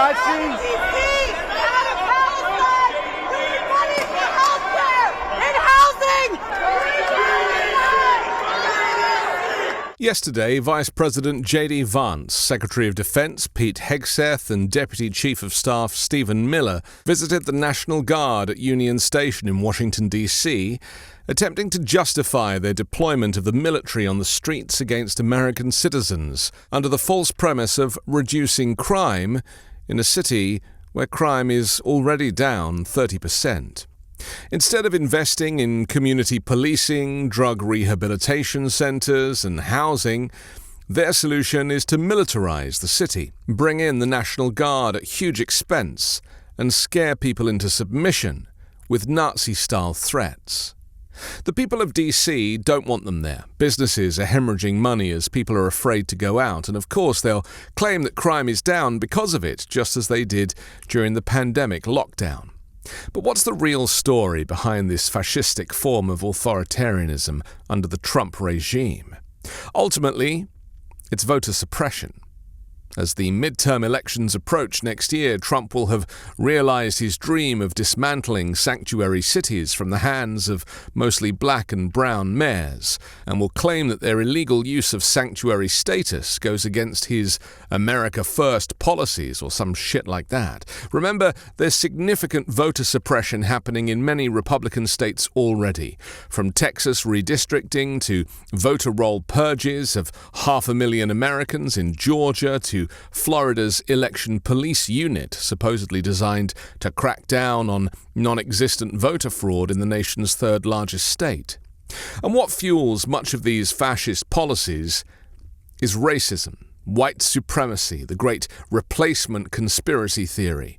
not see? Yesterday, Vice President JD Vance, Secretary of Defense Pete Hegseth, and Deputy Chief of Staff Stephen Miller visited the National Guard at Union Station in Washington, D.C., attempting to justify their deployment of the military on the streets against American citizens under the false premise of reducing crime in a city where crime is already down 30%. Instead of investing in community policing, drug rehabilitation centers, and housing, their solution is to militarize the city, bring in the National Guard at huge expense, and scare people into submission with Nazi-style threats. The people of D.C. don't want them there. Businesses are hemorrhaging money as people are afraid to go out, and of course they'll claim that crime is down because of it, just as they did during the pandemic lockdown. But what's the real story behind this fascistic form of authoritarianism under the Trump regime? Ultimately, it's voter suppression. As the midterm elections approach next year, Trump will have realized his dream of dismantling sanctuary cities from the hands of mostly black and brown mayors, and will claim that their illegal use of sanctuary status goes against his America First policies or some shit like that. Remember, there's significant voter suppression happening in many Republican states already, from Texas redistricting to voter roll purges of 500,000 Americans in Georgia to Florida's election police unit, supposedly designed to crack down on non-existent voter fraud in the nation's third largest state. And what fuels much of these fascist policies is racism, white supremacy, the great replacement conspiracy theory,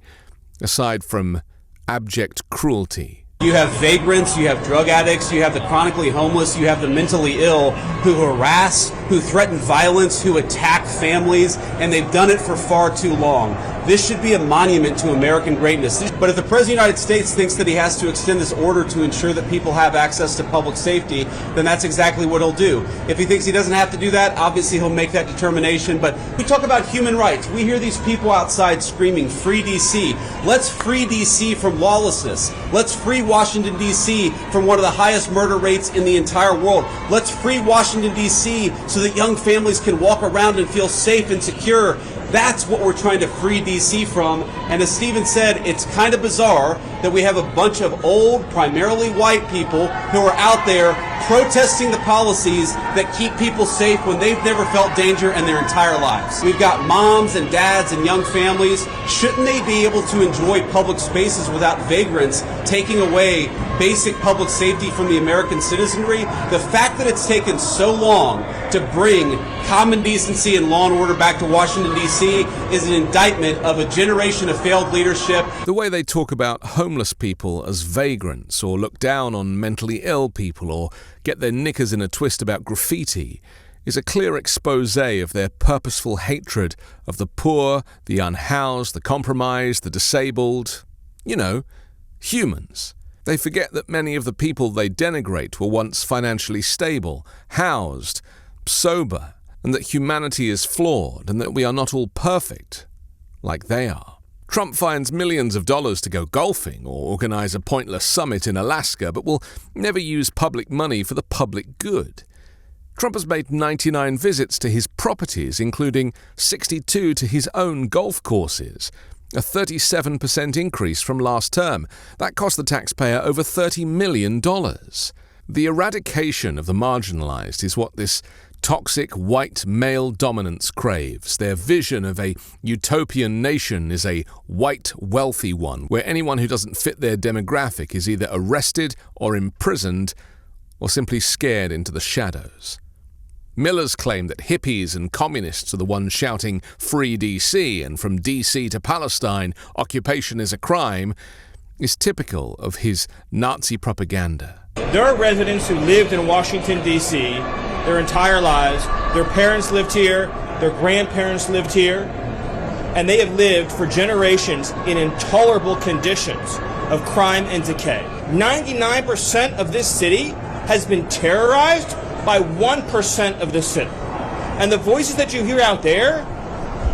aside from abject cruelty. You have vagrants, you have drug addicts, you have the chronically homeless, you have the mentally ill who harass, who threaten violence, who attack families, and they've done it for far too long. This should be a monument to American greatness. But if the President of the United States thinks that he has to extend this order to ensure that people have access to public safety, then that's exactly what he'll do. If he thinks he doesn't have to do that, obviously he'll make that determination. But we talk about human rights. We hear these people outside screaming, "Free D.C." Let's free D.C. from lawlessness. Let's free Washington, D.C. from one of the highest murder rates in the entire world. Let's free Washington, D.C. so that young families can walk around and feel safe and secure. That's what we're trying to free D.C. from. And as Stephen said, it's kind of bizarre that we have a bunch of old, primarily white people who are out there protesting the policies that keep people safe when they've never felt danger in their entire lives. We've got moms and dads and young families. Shouldn't they be able to enjoy public spaces without vagrants taking away basic public safety from the American citizenry? The fact that it's taken so long to bring common decency and law and order back to Washington, D.C. is an indictment of a generation of failed leadership. The way they talk about homeless people as vagrants, or look down on mentally ill people, or get their knickers in a twist about graffiti, is a clear expose of their purposeful hatred of the poor, the unhoused, the compromised, the disabled. You know, humans. They forget that many of the people they denigrate were once financially stable, housed, sober, and that humanity is flawed and that we are not all perfect, like they are. Trump finds millions of dollars to go golfing or organize a pointless summit in Alaska, but will never use public money for the public good. Trump has made 99 visits to his properties, including 62 to his own golf courses, a 37% increase from last term. That cost the taxpayer over $30 million. The eradication of the marginalized is what this toxic white male dominance craves. Their vision of a utopian nation is a white, wealthy one, where anyone who doesn't fit their demographic is either arrested or imprisoned or simply scared into the shadows. Miller's claim that hippies and communists are the ones shouting "Free D.C." and "From D.C. to Palestine, occupation is a crime" is typical of his Nazi propaganda. There are residents who lived in Washington, D.C. their entire lives. Their parents lived here, their grandparents lived here, and they have lived for generations in intolerable conditions of crime and decay. 99% of this city has been terrorized by 1% of the city. And the voices that you hear out there,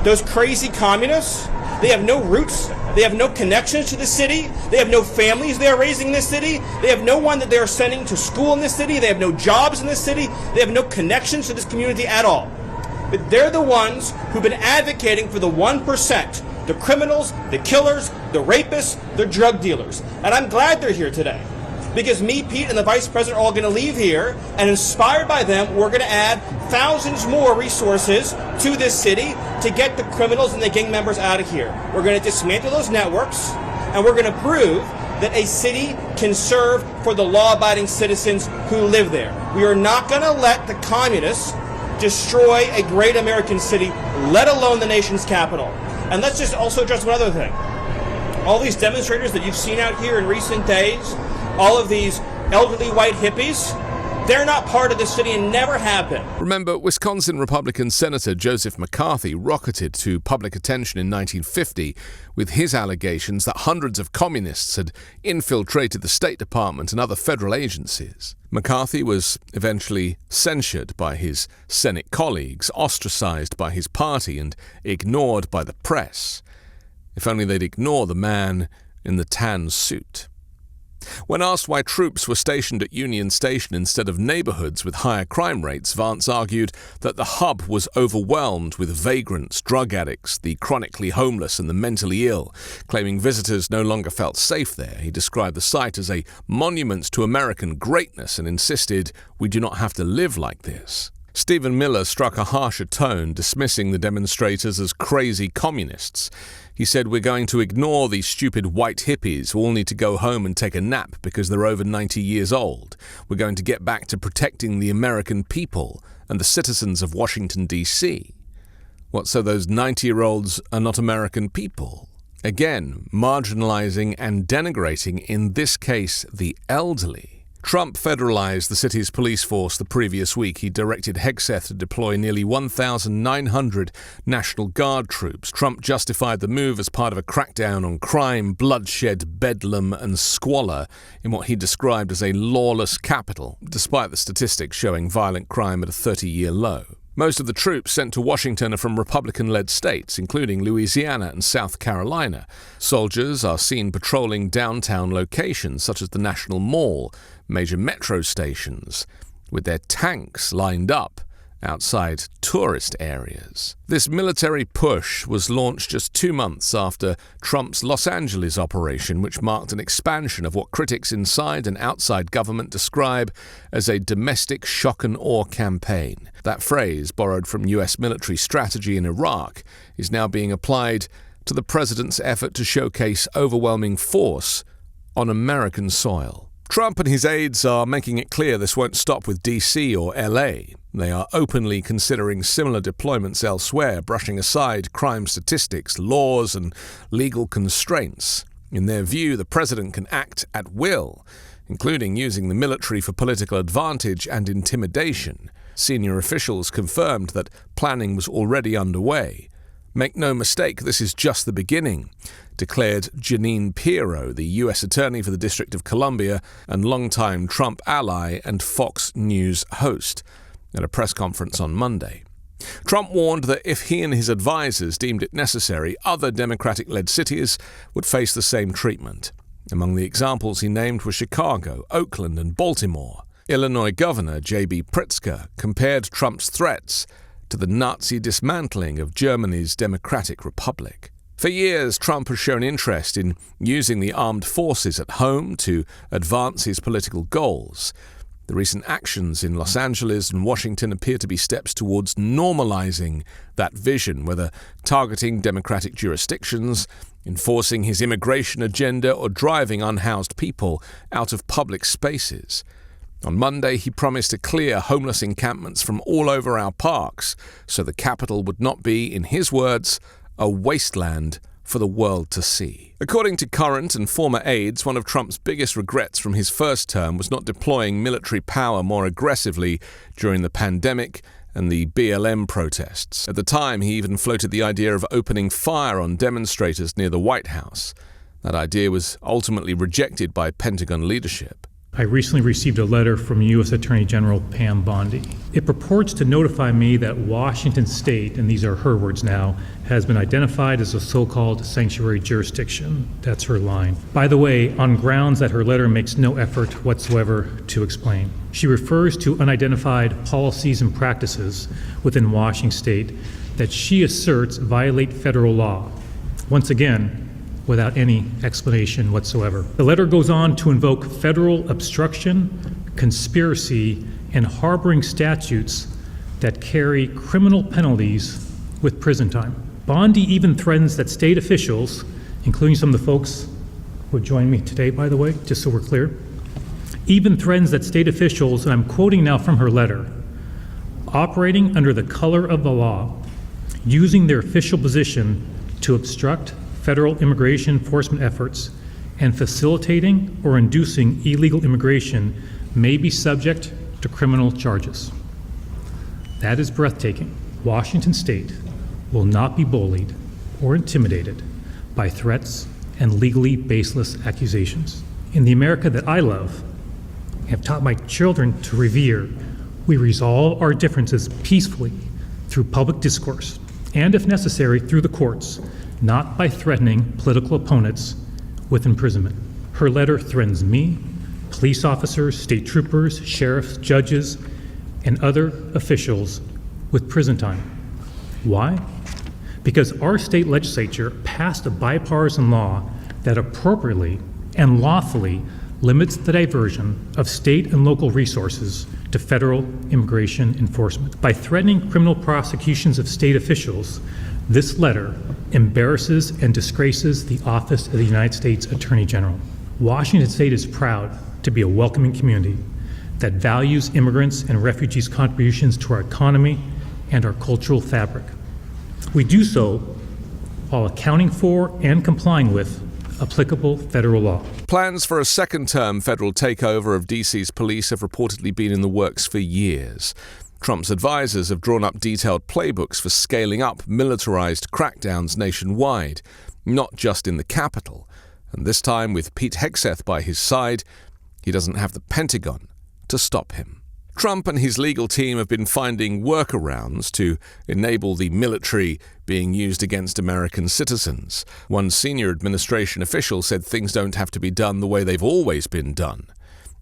those crazy communists, They have no roots. They have no connections to the city. They have no families they are raising in this city. They have no one that they are sending to school in this city. They have no jobs in this city. They have no connections to this community at all. But they're the ones who've been advocating for the 1%, the criminals, the killers, the rapists, the drug dealers. And I'm glad they're here today. Because me, Pete, and the Vice President are all going to leave here, and inspired by them, we're going to add thousands more resources to this city to get the criminals and the gang members out of here. We're going to dismantle those networks, and we're going to prove that a city can serve for the law-abiding citizens who live there. We are not going to let the communists destroy a great American city, let alone the nation's capital. And let's just also address one other thing. All these demonstrators that you've seen out here in recent days, all of these elderly white hippies, they're not part of the city and never have been. Remember, Wisconsin Republican Senator Joseph McCarthy rocketed to public attention in 1950 with his allegations that hundreds of communists had infiltrated the State Department and other federal agencies. McCarthy was eventually censured by his Senate colleagues, ostracized by his party, and ignored by the press. If only they'd ignore the man in the tan suit. When asked why troops were stationed at Union Station instead of neighborhoods with higher crime rates, Vance argued that the hub was overwhelmed with vagrants, drug addicts, the chronically homeless and the mentally ill, claiming visitors no longer felt safe there. He described the site as a monument to American greatness and insisted, "We do not have to live like this." Stephen Miller struck a harsher tone, dismissing the demonstrators as crazy communists. He said, "We're going to ignore these stupid white hippies who all need to go home and take a nap because they're over 90 years old. We're going to get back to protecting the American people and the citizens of Washington, D.C. What, so those 90-year-olds are not American people? Again, marginalizing and denigrating, in this case, the elderly. Trump federalized the city's police force the previous week. He directed Hegseth to deploy nearly 1,900 National Guard troops. Trump justified the move as part of a crackdown on crime, bloodshed, bedlam, and squalor in what he described as a lawless capital, despite the statistics showing violent crime at a 30-year low. Most of the troops sent to Washington are from Republican-led states, including Louisiana and South Carolina. Soldiers are seen patrolling downtown locations such as the National Mall, major metro stations, with their tanks lined up outside tourist areas. This military push was launched just 2 months after Trump's Los Angeles operation, which marked an expansion of what critics inside and outside government describe as a domestic shock and awe campaign. That phrase, borrowed from U.S. military strategy in Iraq, is now being applied to the president's effort to showcase overwhelming force on American soil. Trump and his aides are making it clear this won't stop with D.C. or L.A. They are openly considering similar deployments elsewhere, brushing aside crime statistics, laws, and legal constraints. In their view, the president can act at will, including using the military for political advantage and intimidation. Senior officials confirmed that planning was already underway. "Make no mistake, this is just the beginning," declared Jeanine Pirro, the U.S. Attorney for the District of Columbia and longtime Trump ally and Fox News host, at a press conference on Monday. Trump warned that if he and his advisors deemed it necessary, other Democratic-led cities would face the same treatment. Among the examples he named were Chicago, Oakland, and Baltimore. Illinois Governor J.B. Pritzker compared Trump's threats to the Nazi dismantling of Germany's Democratic Republic. For years, Trump has shown interest in using the armed forces at home to advance his political goals. The recent actions in Los Angeles and Washington appear to be steps towards normalizing that vision, whether targeting Democratic jurisdictions, enforcing his immigration agenda, or driving unhoused people out of public spaces. On Monday, he promised to clear homeless encampments from all over our parks so the capital would not be, in his words, a wasteland for the world to see. According to current and former aides, one of Trump's biggest regrets from his first term was not deploying military power more aggressively during the pandemic and the BLM protests. At the time, he even floated the idea of opening fire on demonstrators near the White House. That idea was ultimately rejected by Pentagon leadership. I recently received a letter from U.S. Attorney General Pam Bondi. It purports to notify me that Washington State, and these are her words now, has been identified as a so-called sanctuary jurisdiction. That's her line. By the way, on grounds that her letter makes no effort whatsoever to explain. She refers to unidentified policies and practices within Washington State that she asserts violate federal law. Once again, without any explanation whatsoever. The letter goes on to invoke federal obstruction, conspiracy, and harboring statutes that carry criminal penalties with prison time. Bondi even threatens that state officials, including some of the folks who joined me today, by the way, just so we're clear, even threatens that state officials, and I'm quoting now from her letter, operating under the color of the law, using their official position to obstruct federal immigration enforcement efforts and facilitating or inducing illegal immigration may be subject to criminal charges. That is breathtaking. Washington State will not be bullied or intimidated by threats and legally baseless accusations. In the America that I love and have taught my children to revere, we resolve our differences peacefully through public discourse and, if necessary, through the courts, not by threatening political opponents with imprisonment. Her letter threatens me, police officers, state troopers, sheriffs, judges, and other officials with prison time. Why? Because our state legislature passed a bipartisan law that appropriately and lawfully limits the diversion of state and local resources to federal immigration enforcement. By threatening criminal prosecutions of state officials, this letter embarrasses and disgraces the office of the United States Attorney General. Washington State is proud to be a welcoming community that values immigrants and refugees' contributions to our economy and our cultural fabric. We do so while accounting for and complying with applicable federal law. Plans for a second-term federal takeover of DC's police have reportedly been in the works for years. Trump's advisors have drawn up detailed playbooks for scaling up militarized crackdowns nationwide, not just in the capital. And this time, with Pete Hegseth by his side, he doesn't have the Pentagon to stop him. Trump and his legal team have been finding workarounds to enable the military being used against American citizens. One senior administration official said things don't have to be done the way they've always been done,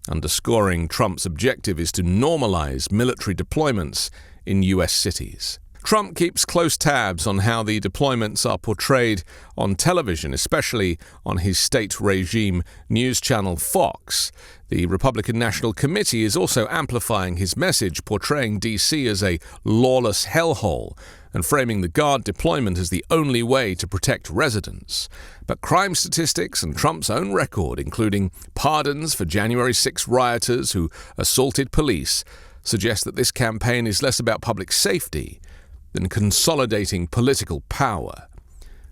underscoring Trump's objective is to normalize military deployments in U.S. cities. Trump keeps close tabs on how the deployments are portrayed on television, especially on his state regime news channel Fox. The Republican National Committee is also amplifying his message, portraying D.C. as a lawless hellhole and framing the Guard deployment as the only way to protect residents. But crime statistics and Trump's own record, including pardons for January 6 rioters who assaulted police, suggest that this campaign is less about public safety than consolidating political power.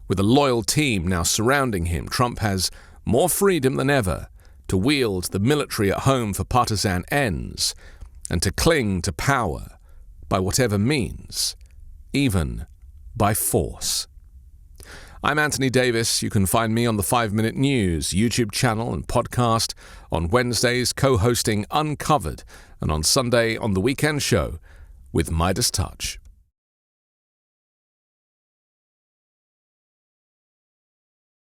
With a loyal team now surrounding him, Trump has more freedom than ever to wield the military at home for partisan ends and to cling to power by whatever means, even by force. I'm Anthony Davis. You can find me on the 5 Minute News YouTube channel and podcast, on Wednesdays co-hosting Uncovered, and on Sunday on The Weekend Show with Midas Touch.